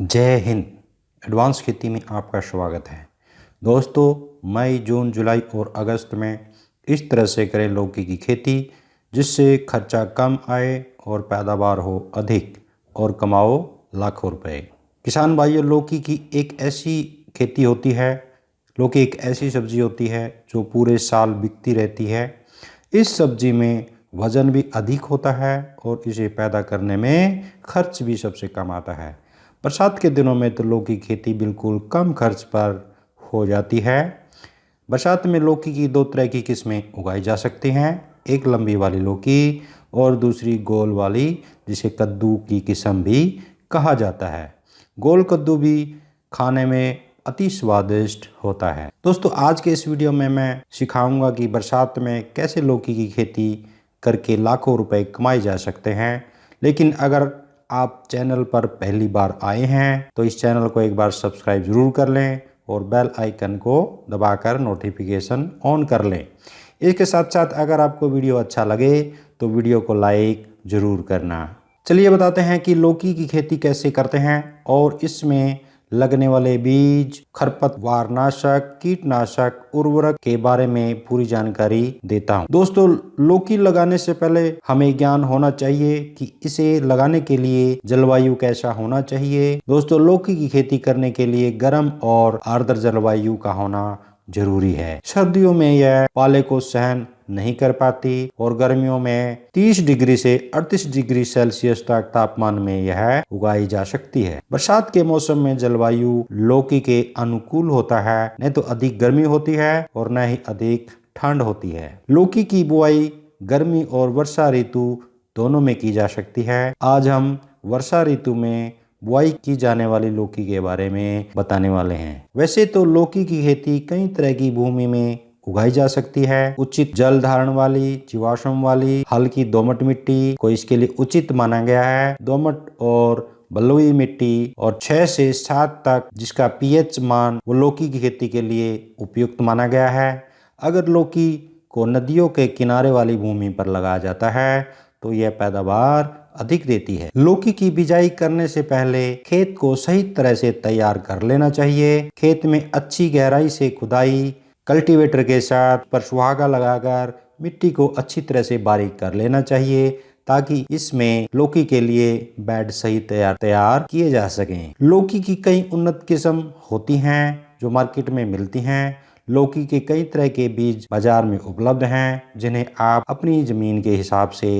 जय हिंद। एडवांस खेती में आपका स्वागत है। दोस्तों, मई, जून, जुलाई और अगस्त में इस तरह से करें लौकी की खेती जिससे खर्चा कम आए और पैदावार हो अधिक और कमाओ लाखों रुपए। किसान भाइयों, लौकी की एक ऐसी खेती होती है, लौकी एक ऐसी सब्जी होती है जो पूरे साल बिकती रहती है। इस सब्जी में वज़न भी अधिक होता है और इसे पैदा करने में खर्च भी सबसे कम आता है। बरसात के दिनों में तो लौकी की खेती बिल्कुल कम खर्च पर हो जाती है। बरसात में लौकी की दो तरह की किस्में उगाई जा सकती हैं, एक लंबी वाली लौकी और दूसरी गोल वाली जिसे कद्दू की किस्म भी कहा जाता है। गोल कद्दू भी खाने में अति स्वादिष्ट होता है। दोस्तों, आज के इस वीडियो में मैं सिखाऊंगा कि बरसात में कैसे लौकी की खेती करके लाखों रुपए कमाए जा सकते हैं। लेकिन अगर आप चैनल पर पहली बार आए हैं तो इस चैनल को एक बार सब्सक्राइब जरूर कर लें और बेल आइकन को दबाकर नोटिफिकेशन ऑन कर लें। इसके साथ साथ अगर आपको वीडियो अच्छा लगे तो वीडियो को लाइक जरूर करना। चलिए बताते हैं कि लौकी की खेती कैसे करते हैं और इसमें लगने वाले बीज, खरपतवार नाशक, कीटनाशक, उर्वरक के बारे में पूरी जानकारी देता हूं। दोस्तों, लौकी लगाने से पहले हमें ज्ञान होना चाहिए कि इसे लगाने के लिए जलवायु कैसा होना चाहिए। दोस्तों, लौकी की खेती करने के लिए गर्म और आर्द्र जलवायु का होना जरूरी है। सर्दियों में यह पाले को सहन नहीं कर पाती और गर्मियों में 30 डिग्री से 38 डिग्री सेल्सियस तक तापमान में यह उगाई जा सकती है। बरसात के मौसम में जलवायु लौकी के अनुकूल होता है, न तो अधिक गर्मी होती है और न ही अधिक ठंड होती है। लौकी की बुआई गर्मी और वर्षा ऋतु दोनों में की जा सकती है। आज हम वर्षा ऋतु में बुआई की जाने वाली लौकी के बारे में बताने वाले हैं। वैसे तो लौकी की खेती कई तरह की भूमि में उगाई जा सकती है। उचित जल धारण वाली, जीवाश्म वाली, हल्की दोमट मिट्टी को इसके लिए उचित माना गया है। दोमट और बलुई मिट्टी और 6 से 7 तक जिसका पीएच मान वो लौकी की खेती के लिए उपयुक्त माना गया है। अगर लौकी को नदियों के किनारे वाली भूमि पर लगाया जाता है तो यह पैदावार अधिक देती है। लौकी की बिजाई करने से पहले खेत को सही तरह से तैयार कर लेना चाहिए। खेत में अच्छी गहराई से खुदाई, कल्टीवेटर के साथ पर सुहागा लगाकर मिट्टी को अच्छी तरह से बारीक कर लेना चाहिए ताकि इसमें लौकी के लिए बेड सही तैयार किए जा सकें। लौकी की कई उन्नत किस्म होती हैं जो मार्केट में मिलती हैं। लौकी के कई तरह के बीज बाजार में उपलब्ध हैं जिन्हें आप अपनी जमीन के हिसाब से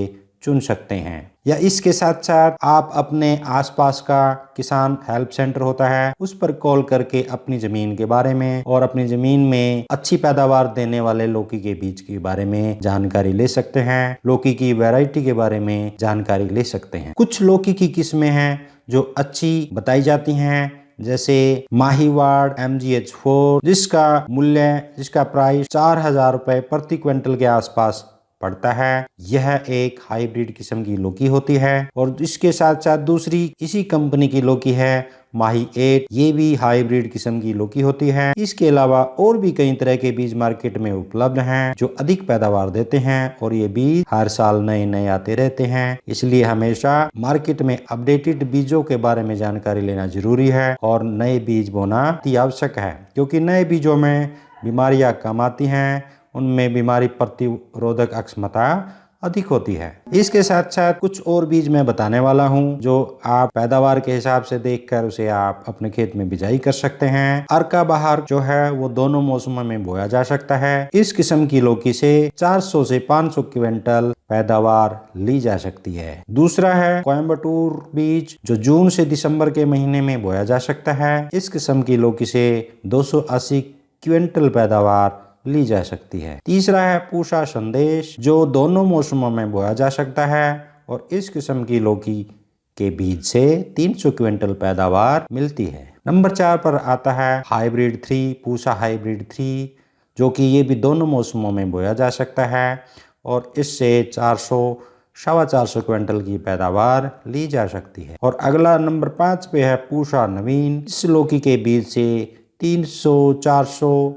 चुन सकते हैं, या इसके साथ साथ आप अपने आसपास का किसान हेल्प सेंटर होता है उस पर कॉल करके अपनी जमीन के बारे में और अपनी जमीन में अच्छी पैदावार देने वाले लौकी के बीज के बारे में जानकारी ले सकते हैं। लौकी की वैरायटी के बारे में जानकारी ले सकते हैं। कुछ लौकी की किस्में हैं जो अच्छी बताई जाती हैं, जैसे माहीवाड़ MGH4 जिसका प्राइस 4,000 रुपए प्रति क्विंटल के आसपास पड़ता है। यह एक हाइब्रिड किस्म की लौकी होती है। और इसके साथ साथ दूसरी इसी कंपनी की लौकी है माही 8, ये भी हाइब्रिड किस्म की लौकी होती है। इसके अलावा और भी कई तरह के बीज मार्केट में उपलब्ध हैं जो अधिक पैदावार देते हैं और ये बीज हर साल नए नए आते रहते हैं। इसलिए हमेशा मार्केट में अपडेटेड बीजों के बारे में जानकारी लेना जरूरी है और नए बीज बोना अति आवश्यक है, क्योंकि नए बीजों में बीमारियां कम आती हैं, उनमें बीमारी प्रतिरोधक क्षमता अधिक होती है। इसके साथ साथ कुछ और बीज मैं बताने वाला हूं जो आप पैदावार के हिसाब से देखकर उसे आप अपने खेत में बिजाई कर सकते हैं। अर्का बहार जो है वो दोनों मौसमों में बोया जा सकता है। इस किस्म की लौकी से 400 से 500 क्विंटल पैदावार ली जा सकती है। दूसरा है कोयम्बटूर बीज जो जून से दिसंबर के महीने में बोया जा सकता है। इस किस्म की लौकी से 280 क्विंटल पैदावार ली जा सकती है। तीसरा है पूषा संदेश जो दोनों मौसमों में बोया जा सकता है और इस किस्म की लौकी के बीज से 300 क्विंटल पैदावार मिलती है। नंबर 4 पर आता है हाइब्रिड 3, पूषा हाइब्रिड 3, जो कि ये भी दोनों मौसमों में बोया जा सकता है और इससे 400-450 क्विंटल की पैदावार ली जा सकती है। और अगला नंबर 5 पे है पूषा नवीन। इस लौकी के बीज से 300, 400,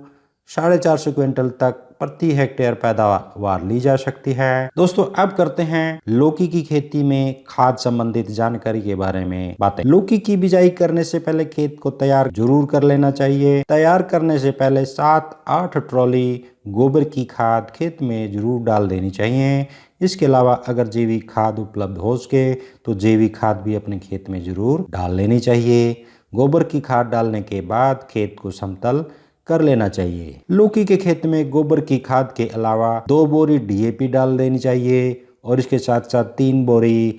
450 क्विंटल तक प्रति हेक्टेयर पैदावार ली जा सकती है। दोस्तों अब करते हैं लौकी की खेती में खाद संबंधित जानकारी के बारे में बातें। लौकी की बिजाई करने से पहले खेत को तैयार जरूर कर लेना चाहिए। तैयार करने से पहले 7-8 ट्रॉली गोबर की खाद खेत में जरूर डाल देनी चाहिए। इसके अलावा अगर जैविक खाद उपलब्ध हो सके तो जैविक खाद भी अपने खेत में जरूर डाल लेनी चाहिए। गोबर की खाद डालने के बाद खेत को समतल कर लेना चाहिए। लौकी के खेत में गोबर की खाद के अलावा 2 बोरी DAP डाल देनी चाहिए और इसके साथ साथ 3 बोरी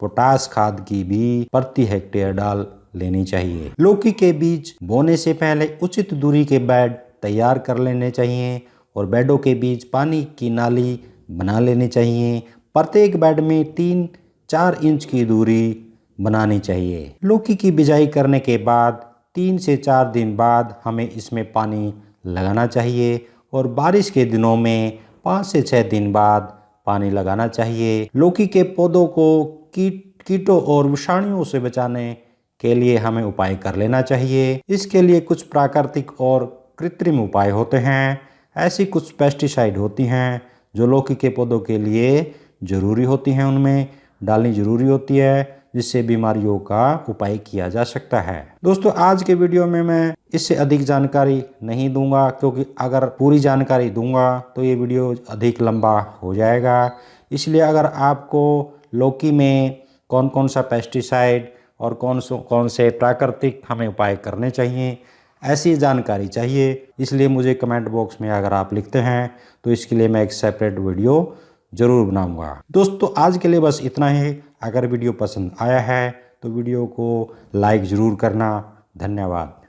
पोटास खाद की भी प्रति हेक्टेयर डाल लेनी चाहिए। लौकी के बीज बोने से पहले उचित दूरी के बेड तैयार कर लेने चाहिए और बेडों के बीच पानी की नाली बना लेनी चाहिए। प्रत्येक बेड में 3-4 इंच की दूरी बनानी चाहिए। लौकी की बिजाई करने के बाद 3 से 4 दिन बाद हमें इसमें पानी लगाना चाहिए और बारिश के दिनों में 5 से 6 दिन बाद पानी लगाना चाहिए। लौकी के पौधों को कीटों और विषाणुओं से बचाने के लिए हमें उपाय कर लेना चाहिए। इसके लिए कुछ प्राकृतिक और कृत्रिम उपाय होते हैं। ऐसी कुछ पेस्टिसाइड होती हैं जो लौकी के पौधों के लिए जरूरी होती हैं, उनमें डालनी जरूरी होती है, जिससे बीमारियों का उपाय किया जा सकता है। दोस्तों आज के वीडियो में मैं इससे अधिक जानकारी नहीं दूंगा, क्योंकि अगर पूरी जानकारी दूंगा तो ये वीडियो अधिक लंबा हो जाएगा। इसलिए अगर आपको लौकी में कौन कौन सा पेस्टिसाइड और कौन से प्राकृतिक हमें उपाय करने चाहिए, ऐसी जानकारी चाहिए, इसलिए मुझे कमेंट बॉक्स में अगर आप लिखते हैं तो इसके लिए मैं एक सेपरेट वीडियो ज़रूर बनाऊंगा। दोस्तों आज के लिए बस इतना ही। अगर वीडियो पसंद आया है तो वीडियो को लाइक ज़रूर करना। धन्यवाद।